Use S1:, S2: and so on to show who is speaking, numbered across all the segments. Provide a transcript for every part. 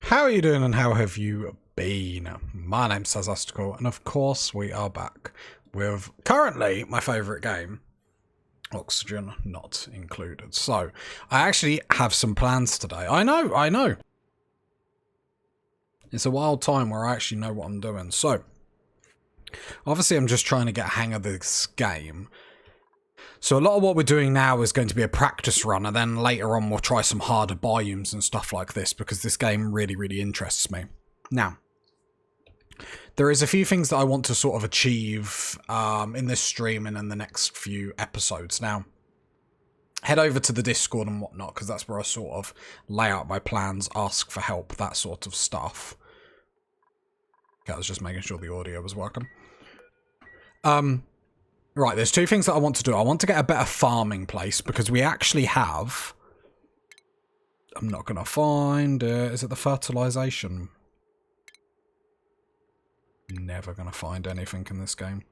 S1: How are you doing and how have you been? My name's Sazastical and of course we are back with currently my favourite game, Oxygen Not Included. So, I actually have some plans today. I know. It's a wild time where I actually know what I'm doing. So, obviously I'm just trying to get a hang of this game. So a lot of what we're doing now is going to be a practice run, and then later on we'll try some harder biomes and stuff like this, because this game really interests me. Now, there is a few things that I want to sort of achieve in this stream and in the next few episodes. Now, head over to the Discord and whatnot, because that's where I sort of lay out my plans, ask for help, that sort of stuff. Okay, I was just making sure the audio was working. Right, there's two things that I want to do. I want to get a better farming place, because we actually have... I'm not going to find... is it the fertilization? Never going to find anything in this game.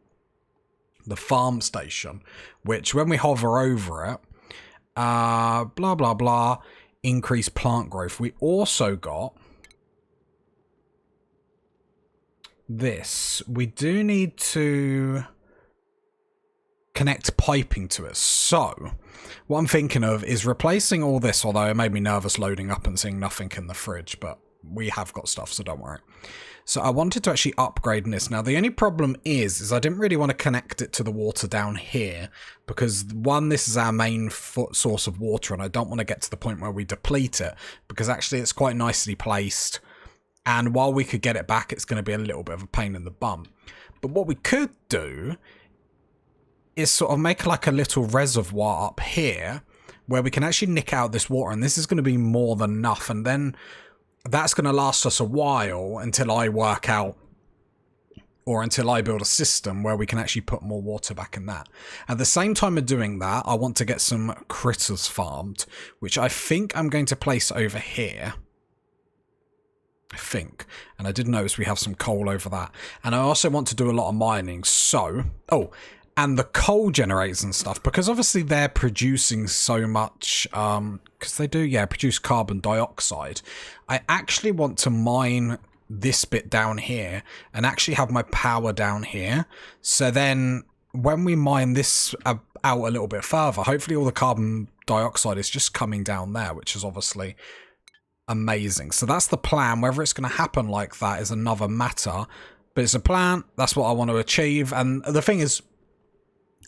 S1: The farm station, which when we hover over it, blah, blah, blah, increase plant growth. We also got... this. We do need to... connect piping to it. So, what I'm thinking of is replacing all this, although it made me nervous loading up and seeing nothing in the fridge, but we have got stuff, so don't worry. So I wanted to actually upgrade this. Now, the only problem is I didn't really want to connect it to the water down here, because one, this is our main source of water, and I don't want to get to the point where we deplete it, because actually it's quite nicely placed, and while we could get it back, it's going to be a little bit of a pain in the bum. But what we could do is sort of make like a little reservoir up here where we can actually nick out this water, and this is going to be more than enough, and then that's going to last us a while until I work out, or until I build a system where we can actually put more water back in that. At the same time of doing that, I want to get some critters farmed, which I think I'm going to place over here. I think. And I did notice we have some coal over that. And I also want to do a lot of mining, so... and the coal generators and stuff, because obviously they're producing so much, because they do, produce carbon dioxide. I actually want to mine this bit down here and actually have my power down here. So then when we mine this out a little bit further, hopefully all the carbon dioxide is just coming down there, which is obviously amazing. So that's the plan. Whether it's going to happen like that is another matter, but it's a plan. That's what I want to achieve. And the thing is,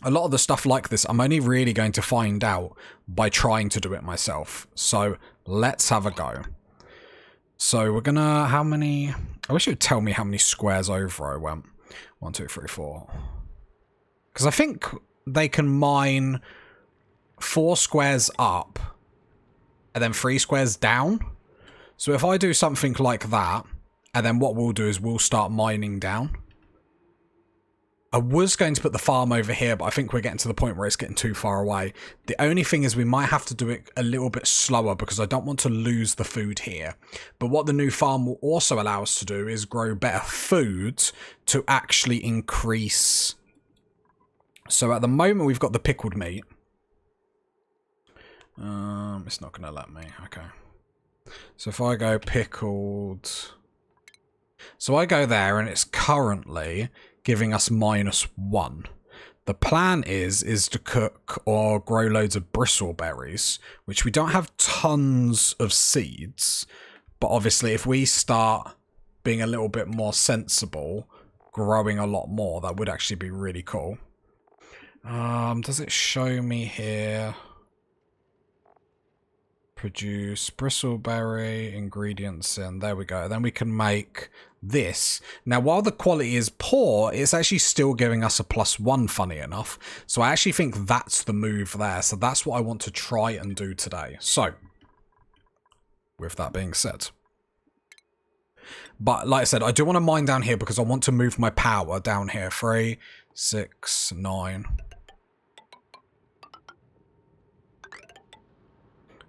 S1: a lot of the stuff like this, I'm only really going to find out by trying to do it myself. So, let's have a go. So, we're gonna... how many... I wish it would tell me how many squares over I went. 1, 2, 3, 4. Because I think they can mine 4 squares up and then 3 squares down. So, if I do something like that, and then what we'll do is we'll start mining down. I was going to put the farm over here, but I think we're getting to the point where it's getting too far away. The only thing is we might have to do it a little bit slower, because I don't want to lose the food here. But what the new farm will also allow us to do is grow better food to actually increase. So at the moment we've got the pickled meat. It's not going to let me. Okay. So if I go pickled... so I go there and it's currently... giving us -1. The plan is to cook or grow loads of bristleberries, which we don't have tons of seeds, but obviously if we start being a little bit more sensible, growing a lot more, that would actually be really cool. Does it show me here? Produce bristleberry ingredients, and there we go. Then we can make this. Now, while the quality is poor, it's actually still giving us a +1, funny enough. So I actually think that's the move there. So that's what I want to try and do today. So, with that being said. But like I said, I do want to mine down here because I want to move my power down here. 3, 6, 9...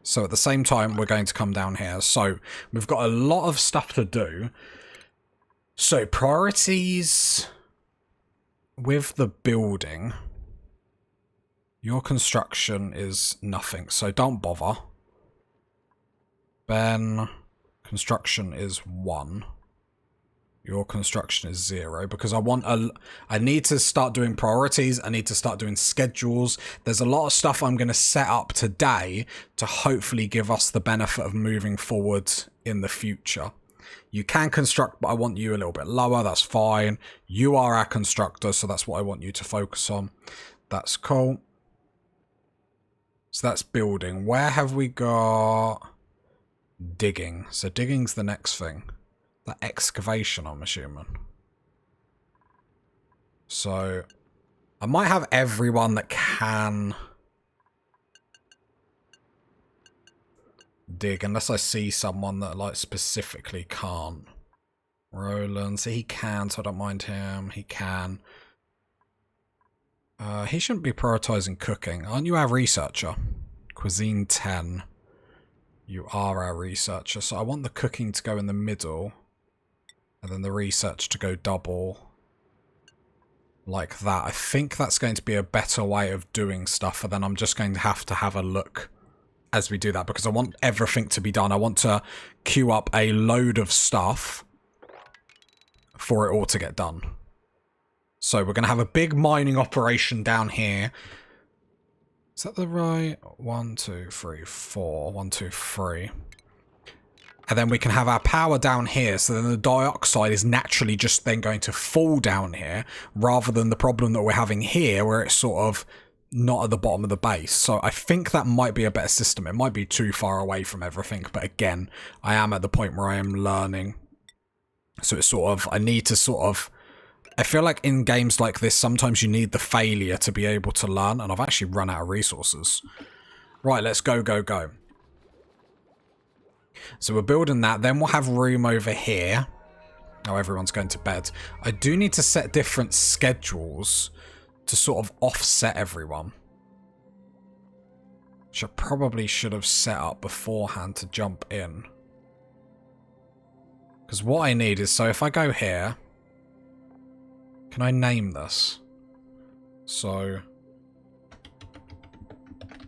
S1: so at the same time, we're going to come down here. So we've got a lot of stuff to do. So priorities with the building. Your construction is nothing, so don't bother. Ben, Construction is 1. Your construction is 0 because I need to start doing priorities. I need to start doing schedules. There's a lot of stuff I'm going to set up today to hopefully give us the benefit of moving forward in the future. You can construct, but I want you a little bit lower. That's fine. You are our constructor, so that's what I want you to focus on. That's cool. So that's building. Where have we got digging? So digging's the next thing. That excavation, I'm assuming. So I might have everyone that can dig, unless I see someone that like specifically can't. Roland, so he can, so I don't mind him. He can. He shouldn't be prioritizing cooking. Aren't you our researcher? Cuisine 10. You are our researcher, so I want the cooking to go in the middle. And then the research to go double. Like that. I think that's going to be a better way of doing stuff. And then I'm just going to have a look as we do that. Because I want everything to be done. I want to queue up a load of stuff for it all to get done. So we're going to have a big mining operation down here. Is that the right? 1, 2, 3, 4. 1, 2, 3. And then we can have our power down here, so then the dioxide is naturally just then going to fall down here, rather than the problem that we're having here, where it's sort of not at the bottom of the base. So I think that might be a better system. It might be too far away from everything, but again, I am at the point where I am learning. So it's sort of, I need to sort of, I feel like in games like this, sometimes you need the failure to be able to learn, and I've actually run out of resources. Right, let's go, go, go. So we're building that. Then we'll have room over here. Oh, everyone's going to bed. I do need to set different schedules to sort of offset everyone. Which I probably should have set up beforehand to jump in. Because what I need is, so if I go here, can I name this? So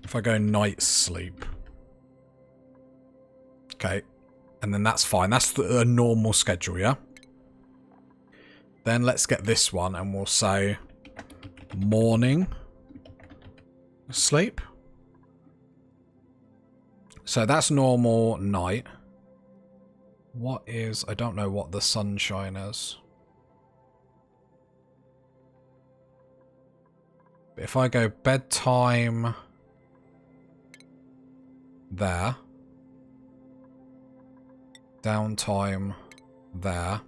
S1: if I go night sleep. Okay, and then that's fine. That's a normal schedule, yeah? Then let's get this one, and we'll say morning sleep. So that's normal night. What is... I don't know what the sunshine is. But if I go bedtime there... downtime there.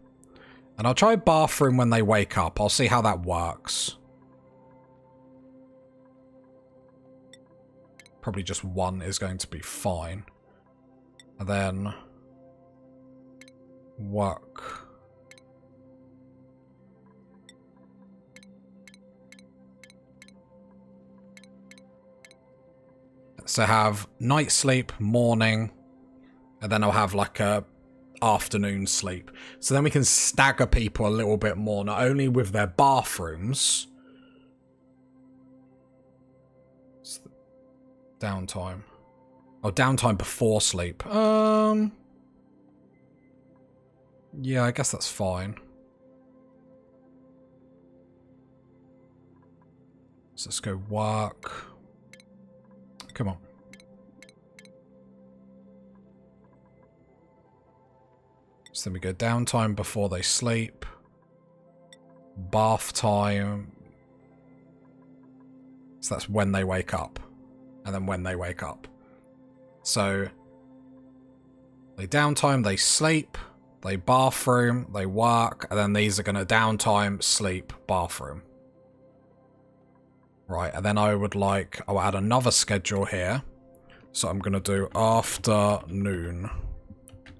S1: And I'll try bathroom when they wake up. I'll see how that works. Probably just 1 is going to be fine. And then work. So have night sleep, morning, and then I'll have like a afternoon sleep. So then we can stagger people a little bit more, not only with their bathrooms. Downtime. Oh, downtime before sleep. Yeah, I guess that's fine. So let's go work. Come on. So then we go downtime before they sleep. Bath time. So that's when they wake up. And then when they wake up. So they downtime, they sleep, they bathroom, they work, and then these are going to downtime, sleep, bathroom. Right, and then I would like, I'll add another schedule here. So I'm going to do afternoon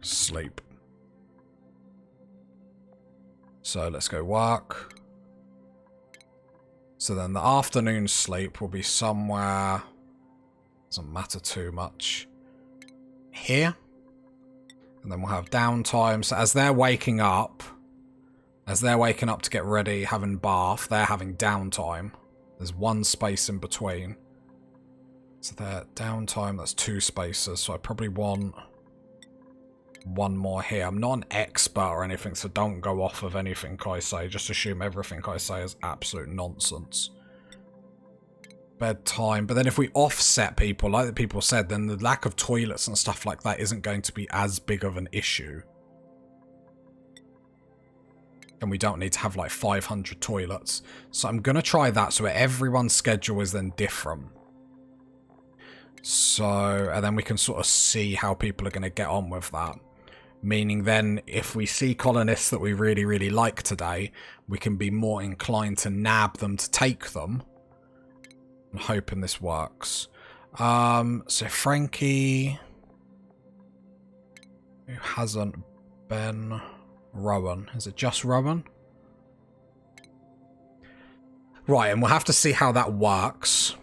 S1: sleep. So let's go work. So then the afternoon sleep will be somewhere, doesn't matter too much, here. And then we'll have downtime. So as they're waking up to get ready, having bath, they're having downtime. There's 1 space in between. So their downtime, that's 2 spaces. So I probably want one more here. I'm not an expert or anything, so don't go off of anything I say. Just assume everything I say is absolute nonsense. Bedtime. But then if we offset people, like the people said, then the lack of toilets and stuff like that isn't going to be as big of an issue. And we don't need to have like 500 toilets. So I'm going to try that so everyone's schedule is then different. So, and then we can sort of see how people are going to get on with that. Meaning then, if we see colonists that we really, really like today, we can be more inclined to nab them to take them. I'm hoping this works. So Frankie, who hasn't been Rowan. Is it just Rowan? Right, and we'll have to see how that works.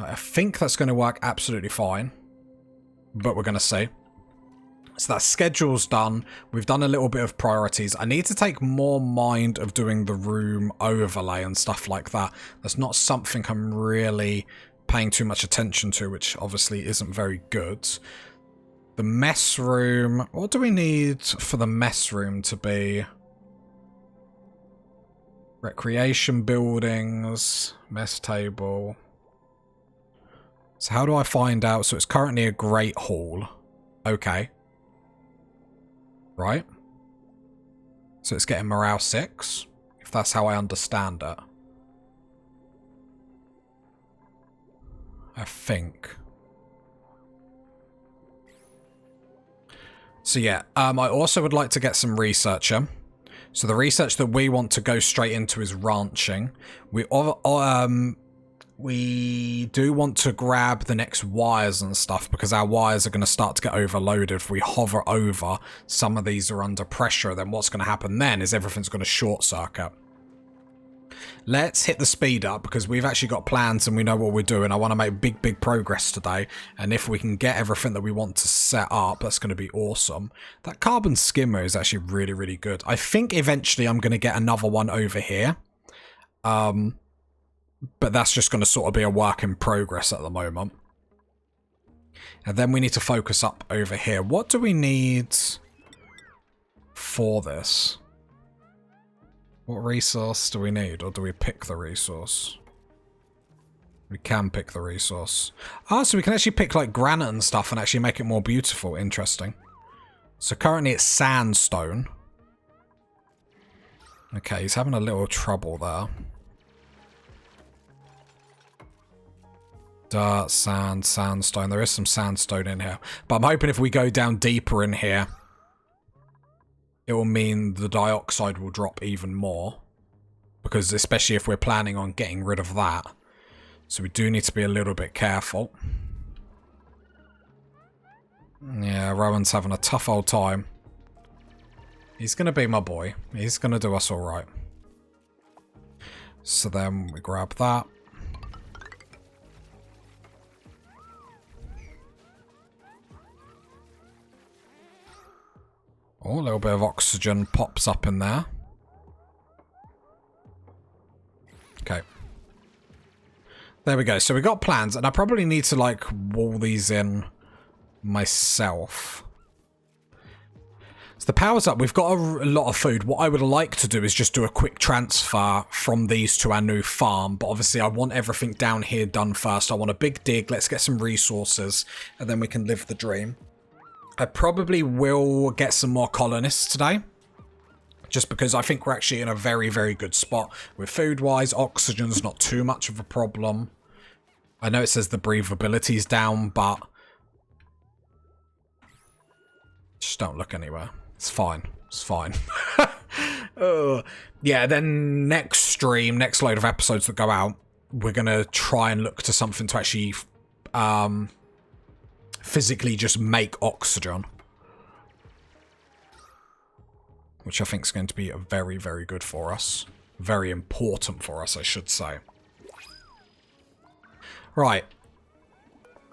S1: I think that's going to work absolutely fine. But we're going to see. So that schedule's done. We've done a little bit of priorities. I need to take more mind of doing the room overlay and stuff like that. That's not something I'm really paying too much attention to, which obviously isn't very good. The mess room. What do we need for the mess room to be? Recreation buildings, mess table. So how do I find out? So it's currently a great hall. Okay. Right. So it's getting morale 6, if that's how I understand it. I think. So yeah, I also would like to get some researcher. So the research that we want to go straight into is ranching. We do want to grab the next wires and stuff because our wires are going to start to get overloaded. If we hover over, some of these are under pressure. Then what's going to happen then is everything's going to short circuit. Let's hit the speed up because we've actually got plans and we know what we're doing. I want to make big progress today. And if we can get everything that we want to set up, that's going to be awesome. That carbon skimmer is actually really, really good. I think eventually I'm going to get another one over here. But that's just going to sort of be a work in progress at the moment. And then we need to focus up over here. What do we need for this? What resource do we need? Or do we pick the resource? We can pick the resource. Ah, so we can actually pick like granite and stuff and actually make it more beautiful. Interesting. So currently it's sandstone. Okay, he's having a little trouble there. Dirt, sand, sandstone. There is some sandstone in here. But I'm hoping if we go down deeper in here, it will mean the dioxide will drop even more. Because especially if we're planning on getting rid of that. So we do need to be a little bit careful. Yeah, Rowan's having a tough old time. He's going to be my boy. He's going to do us alright. So then we grab that. Oh, a little bit of oxygen pops up in there. Okay. There we go. So we got plans, and I probably need to, like, wall these in myself. So the power's up. We've got a lot of food. What I would like to do is just do a quick transfer from these to our new farm. But obviously, I want everything down here done first. I want a big dig. Let's get some resources, and then we can live the dream. I probably will get some more colonists today. Just because I think we're actually in a very, very good spot. With food-wise, oxygen's not too much of a problem. I know it says the breathability's down, but just don't look anywhere. It's fine. It's fine. Yeah, then next stream, next load of episodes that go out, we're going to try and look to something to actually physically just make oxygen. Which I think is going to be very, very good for us. Very important for us, I should say. Right.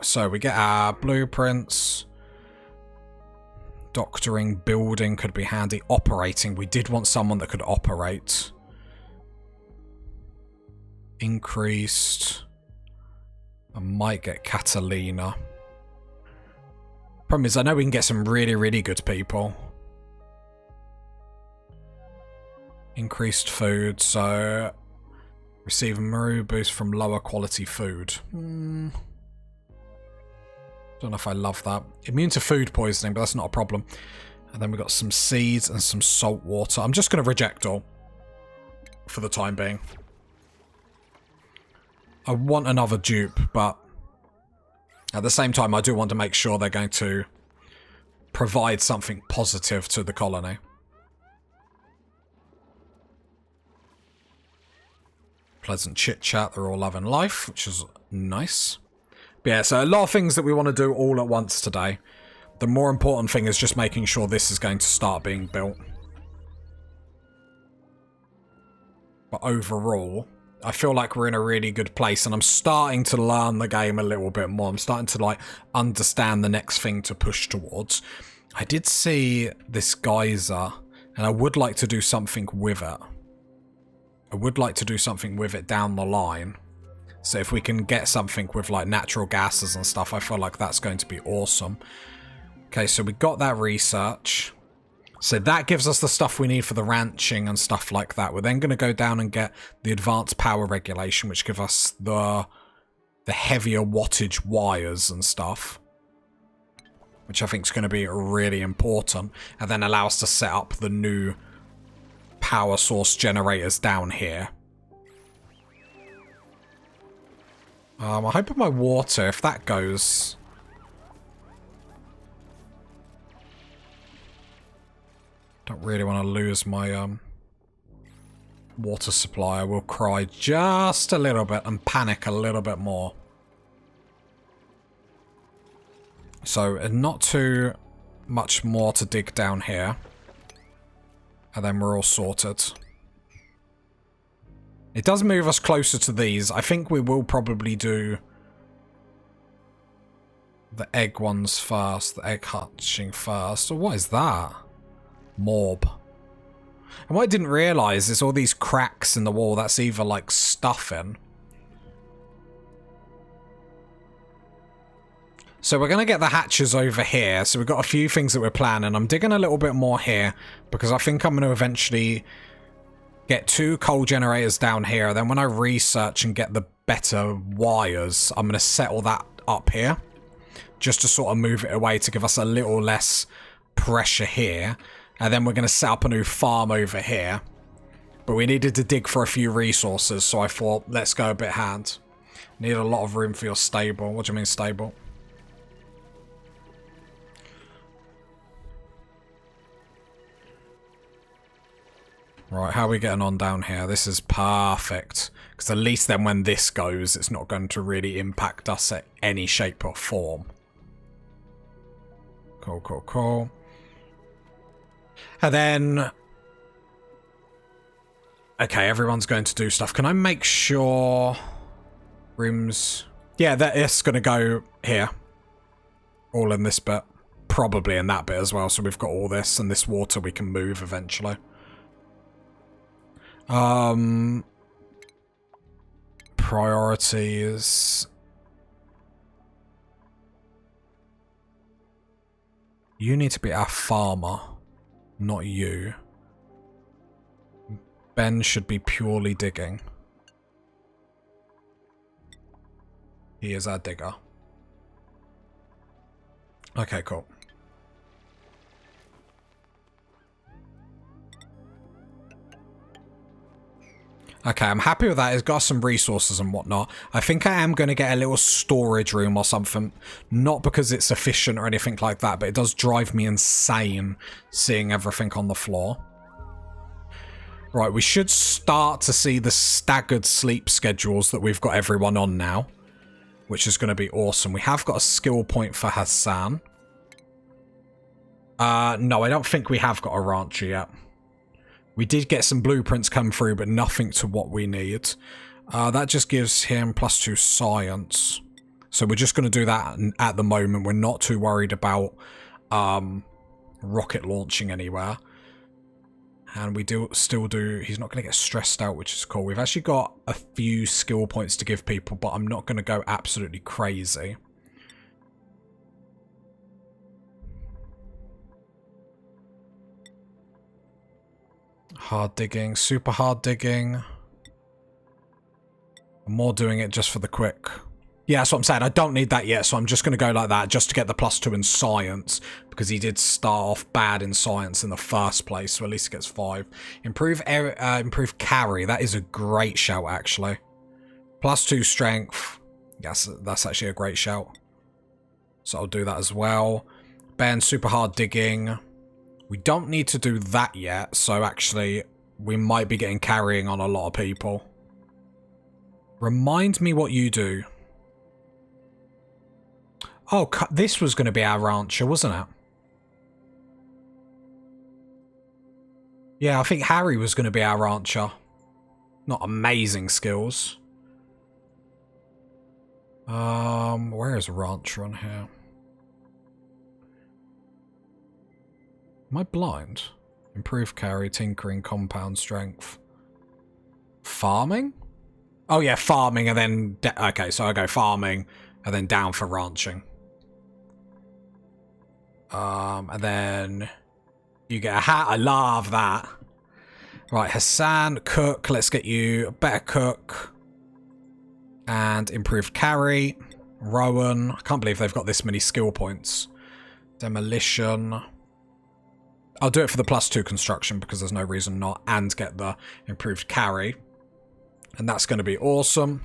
S1: So we get our blueprints. Doctoring, building could be handy. Operating. We did want someone that could operate. Increased. I might get Catalina. Problem is, I know we can get some really, really good people. Increased food, so... Receive a Maru boost from lower quality food. Don't know if I love that. Immune to food poisoning, but that's not a problem. And then we've got some seeds and some salt water. I'm just going to reject all. For the time being. I want another dupe, but... At the same time, I do want to make sure they're going to provide something positive to the colony. Pleasant chit-chat, they're all loving life, which is nice. But yeah, so a lot of things that we want to do all at once today. The more important thing is just making sure this is going to start being built. But overall, I feel like we're in a really good place, and I'm starting to learn the game a little bit more. I'm starting to, like, understand the next thing to push towards. I did see this geyser, and I would like to do something with it. I would like to do something with it down the line. So if we can get something with, like, natural gases and stuff, I feel like that's going to be awesome. Okay, so we got that research. So that gives us the stuff we need for the ranching and stuff like that. We're then going to go down and get the advanced power regulation, which give us the heavier wattage wires and stuff. Which I think is going to be really important. And then allow us to set up the new power source generators down here. I'm hoping my water, if that goes... Don't really want to lose my water supply. I will cry just a little bit and panic a little bit more. So not too much more to dig down here. And then we're all sorted. It does move us closer to these. I think we will probably do the egg ones first. The egg hatching first. So what is that? Morb. And what I didn't realise is all these cracks in the wall, that's either like stuffing. So we're going to get the hatches over here. So we've got a few things that we're planning. I'm digging a little bit more here because I think I'm going to eventually get 2 coal generators down here. Then when I research and get the better wires, I'm going to settle that up here just to sort of move it away to give us a little less pressure here. And then we're going to set up a new farm over here. But we needed to dig for a few resources, so I thought, let's go a bit hand. Need a lot of room for your stable. What do you mean stable? Right, how are we getting on down here? This is perfect. Because at least then when this goes, it's not going to really impact us at any shape or form. Cool, cool, cool. And then... Okay, everyone's going to do stuff. Can I make sure... Rooms... Yeah, that is going to go here. All in this bit. Probably in that bit as well. So we've got all this, and this water we can move eventually. Priorities... You need to be our farmer. Not you. Ben should be purely digging. He is our digger. Okay, cool. Okay, I'm happy with that. It's got some resources and whatnot. I think I am going to get a little storage room or something. Not because it's efficient or anything like that, but it does drive me insane seeing everything on the floor. Right, we should start to see the staggered sleep schedules that we've got everyone on now. Which is going to be awesome. We have got a skill point for Hassan. No, I don't think we have got a rancher yet. We did get some blueprints come through, but nothing to what we need. That just gives him +2 science. So we're just going to do that at the moment. We're not too worried about rocket launching anywhere. And we still do... He's not going to get stressed out, which is cool. We've actually got a few skill points to give people, but I'm not going to go absolutely crazy. Hard digging, super hard digging. I'm more doing it just for the quick. Yeah, that's what I'm saying. I don't need that yet, so I'm just going to go like that just to get the +2 in science, because he did start off bad in science in the first place, so at least he gets 5. Improve carry. That is a great shout, actually. +2 strength. Yes, that's actually a great shout. So I'll do that as well. Ben, super hard digging. We don't need to do that yet, so actually we might be getting carrying on a lot of people. Remind me what you do. Oh, this was going to be our rancher, wasn't it? Yeah, I think Harry was going to be our rancher. Not amazing skills. Where is a rancher on here? Am I blind? Improve carry, tinkering, compound strength. Farming? Oh yeah, farming and then... okay, so I go farming and then down for ranching. And then you get a hat. I love that. Right, Hassan, cook. Let's get you a better cook. And improved carry. Rowan. I can't believe they've got this many skill points. Demolition. I'll do it for the +2 construction because there's no reason not. And get the improved carry. And that's going to be awesome.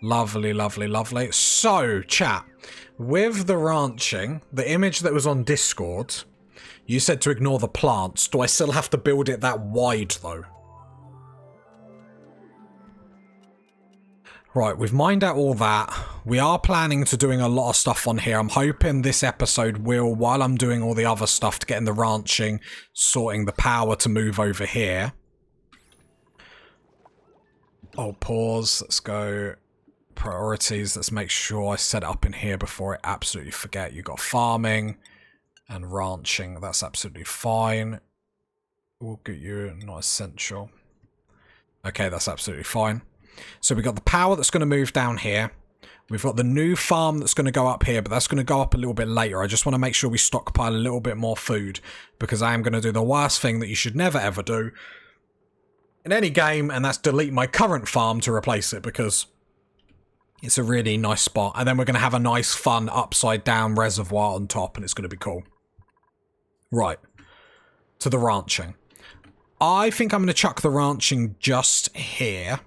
S1: Lovely, lovely, lovely. So, chat. With the ranching, the image that was on Discord, you said to ignore the plants. Do I still have to build it that wide, though? Right, we've mined out all that. We are planning to doing a lot of stuff on here. I'm hoping this episode will, while I'm doing all the other stuff to get in the ranching, sorting the power to move over here. Oh, pause. Let's go... priorities. Let's make sure I set it up in here before I absolutely forget. You got farming and ranching. That's absolutely fine. We'll get you not essential. Okay, that's absolutely fine. So we got the power that's going to move down here. We've got the new farm that's going to go up here, but that's going to go up a little bit later. I just want to make sure we stockpile a little bit more food, because I am going to do the worst thing that you should never ever do in any game, and that's delete my current farm to replace it, because it's a really nice spot. And then we're going to have a nice, fun, upside-down reservoir on top, and it's going to be cool. Right. To the ranching. I think I'm going to chuck the ranching just here.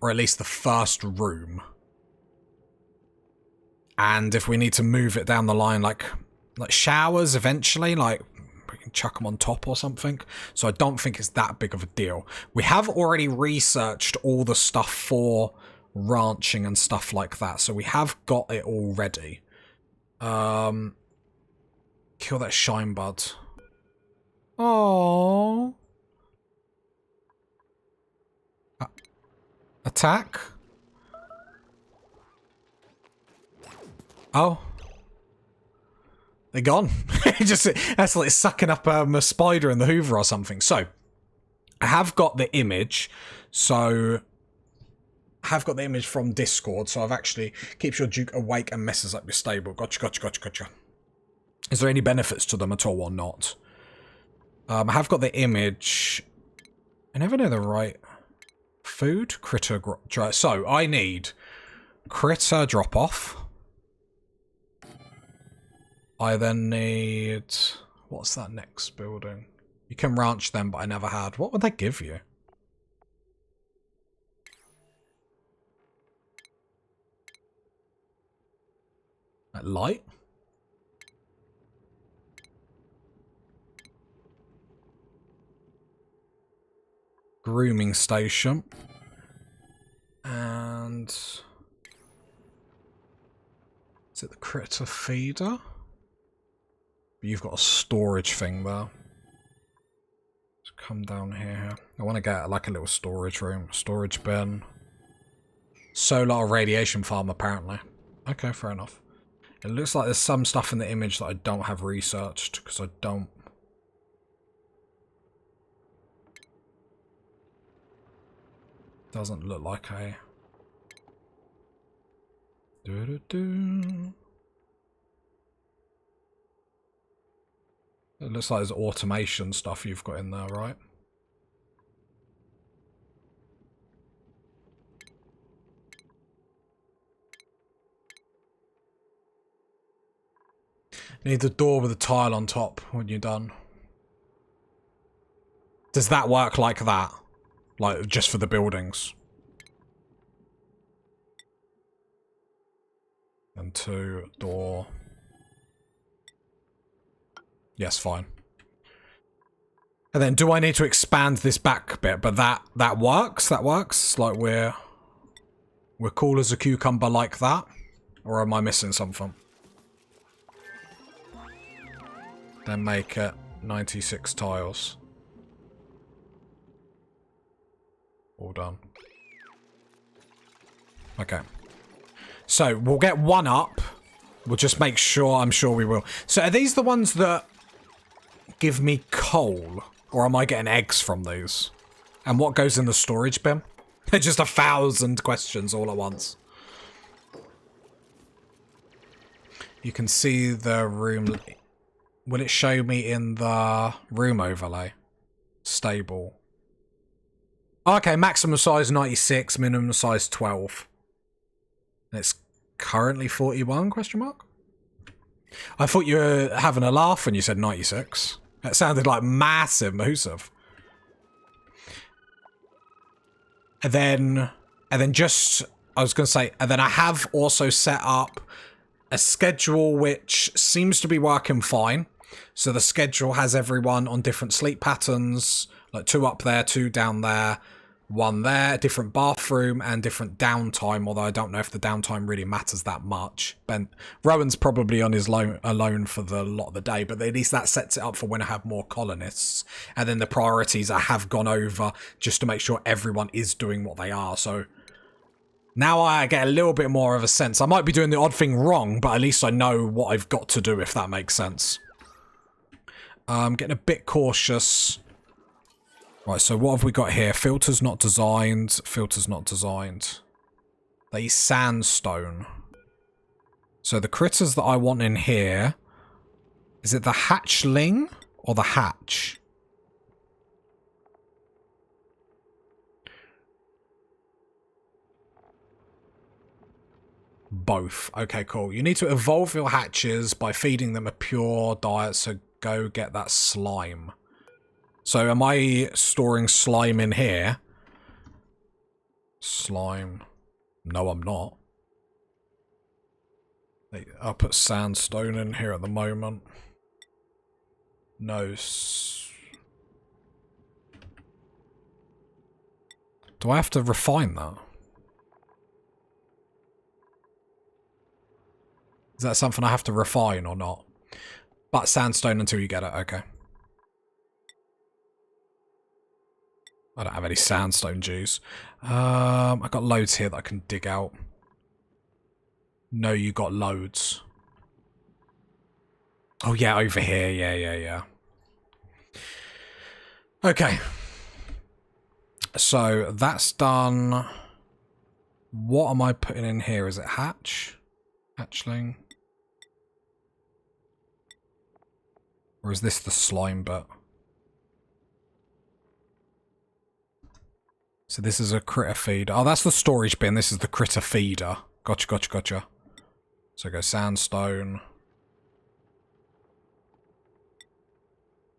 S1: Or at least the first room. And if we need to move it down the line, like showers eventually, like we can chuck them on top or something. So I don't think it's that big of a deal. We have already researched all the stuff for ranching and stuff like that, so we have got it already. Kill that shine bud. Oh. Attack. Oh, they're gone. That's like sucking up a spider in the Hoover or something. So I have got the image. So I have got the image from Discord, so I've actually keeps your Duke awake and messes up your stable. Gotcha, gotcha, gotcha, gotcha. Is there any benefits to them at all or not? I have got the image. I never know the right food critter. So I need critter drop off. I then need... what's that next building? You can ranch them, but I never had. What would they give you? Light? Grooming station. And... is it the critter feeder? You've got a storage thing there. Let's come down here. I want to get like a little storage room. Storage bin. Solar radiation farm, apparently. Okay, fair enough. It looks like there's some stuff in the image that I don't have researched, because I don't... doesn't look like a... It looks like there's automation stuff you've got in there, right? Need the door with a tile on top when you're done. Does that work like that? Like, just for the buildings? And 2, door. Yes, fine. And then, do I need to expand this back bit? But that works? That works? Like, we're cool as a cucumber like that? Or am I missing something? Then make it 96 tiles. All done. Okay. So, we'll get one up. We'll just make sure, I'm sure we will. So, are these the ones that give me coal? Or am I getting eggs from these? And what goes in the storage bin? Just 1,000 questions all at once. You can see the room. Will it show me in the room overlay? Stable. Okay, maximum size 96, minimum size 12. And it's currently 41, question mark? I thought you were having a laugh when you said 96. That sounded like massive, massive. And then just, I was going to say, and then I have also set up a schedule which seems to be working fine. So the schedule has everyone on different sleep patterns, like 2 up there, 2 down there, 1 there, different bathroom and different downtime, although I don't know if the downtime really matters that much. Rowan's probably on his alone for the lot of the day, but at least that sets it up for when I have more colonists. And then the priorities I have gone over just to make sure everyone is doing what they are. So now I get a little bit more of a sense. I might be doing the odd thing wrong, but at least I know what I've got to do, if that makes sense. I'm getting a bit cautious. Right, so what have we got here? Filters not designed. Filters not designed. They sandstone. So the critters that I want in here... Is it the hatchling or the hatch? Both. Okay, cool. You need to evolve your hatches by feeding them a pure diet, so go get that slime. So am I storing slime in here? Slime. No, I'm not. I'll put sandstone in here at the moment. No. Do I have to refine that? Is that something I have to refine or not? But sandstone until you get it, okay. I don't have any sandstone juice. I've got loads here that I can dig out. No, you got loads. Oh yeah, over here. Yeah. Okay. So that's done. What am I putting in here? Is it hatch? Hatchling? Or is this the slime bit? So this is a critter feeder. Oh, that's the storage bin. This is the critter feeder. Gotcha. So go sandstone.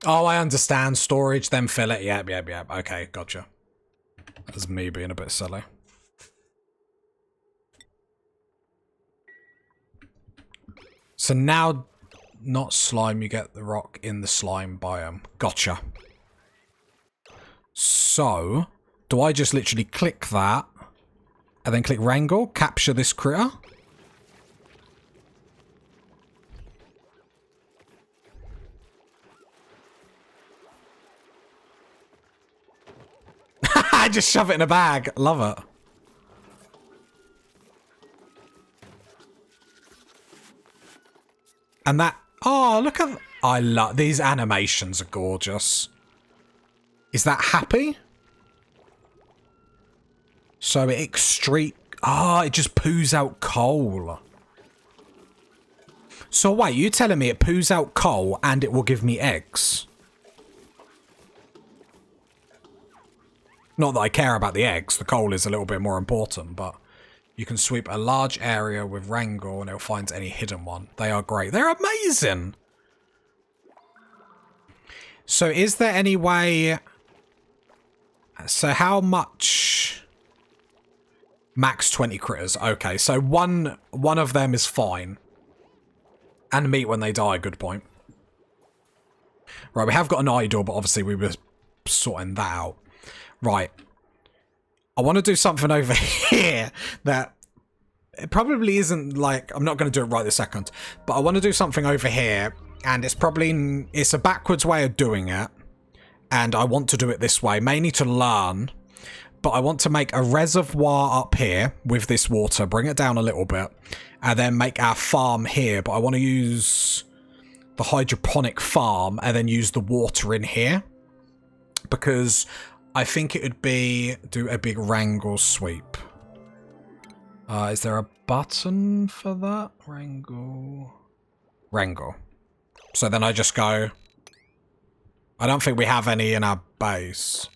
S1: Oh, I understand. Storage, then fill it. Yep. Okay, gotcha. That was me being a bit silly. So now, not slime, you get the rock in the slime biome. Gotcha. So, do I just literally click that, and then click wrangle, capture this critter? Just shove it in a bag. Love it. And that... Oh, look at... I love... These animations are gorgeous. Is that happy? So it extreme... Ah, it just poos out coal. So wait, you telling me it poos out coal and it will give me eggs? Not that I care about the eggs, the coal is a little bit more important, but you can sweep a large area with Wrangle and it'll find any hidden one. They are great. They're amazing! So is there any way... So how much... Max 20 critters. Okay, so one of them is fine. And meat when they die, good point. Right, we have got an idol, but obviously we were sorting that out. Right. I want to do something over here that it probably isn't like... I'm not going to do it right this second. But I want to do something over here. And it's probably... It's a backwards way of doing it. And I want to do it this way. Mainly to learn. But I want to make a reservoir up here with this water. Bring it down a little bit. And then make our farm here. But I want to use the hydroponic farm. And then use the water in here. Because... I think it would be do a big Wrangle sweep. Is there a button for that? Wrangle. So then I just go. I don't think we have any in our base.